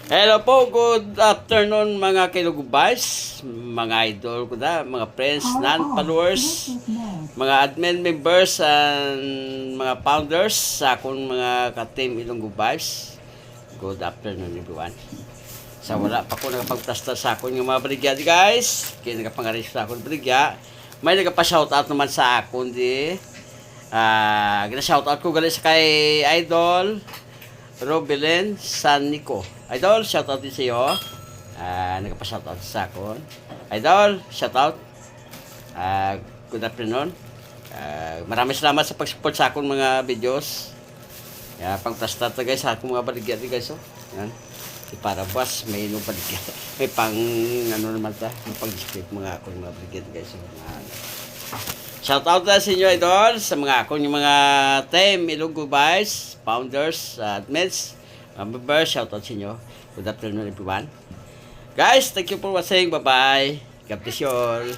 Hello po, good afternoon mga kilugubars, mga idol ko na, mga friends, non-followers, mga admin members, and mga founders sa akong mga ka-team Ilonggo Vibes. Good afternoon everyone. Sa wala pa ko nakapagplasta sa akong mga baligya guys, kaya nakapangaris sa akong baligya, may nagpa-shoutout naman sa akong di, gina-shoutout ko galing sa kay Idol Robelen San Nico. Idol, shoutout din sa iyo. Nagpa-shoutout sa akon. Idol, shoutout. Good afternoon. Maraming salamat sa pag-support sa akong mga videos. Pang-tasta to guys, sa akong mga baligyan guys. Oh. Yan. Para boss, may inyong baligyan. May pang, ano naman ta, may pang-describe mga akong mga baligyan guys. Shoutout na sa inyo, idol, sa mga akong yung mga team, Ilonggo Vibes, founders, admins, members, shoutout sa inyo. Good afternoon, everyone. Guys, thank you for watching. Bye-bye. God bless you all.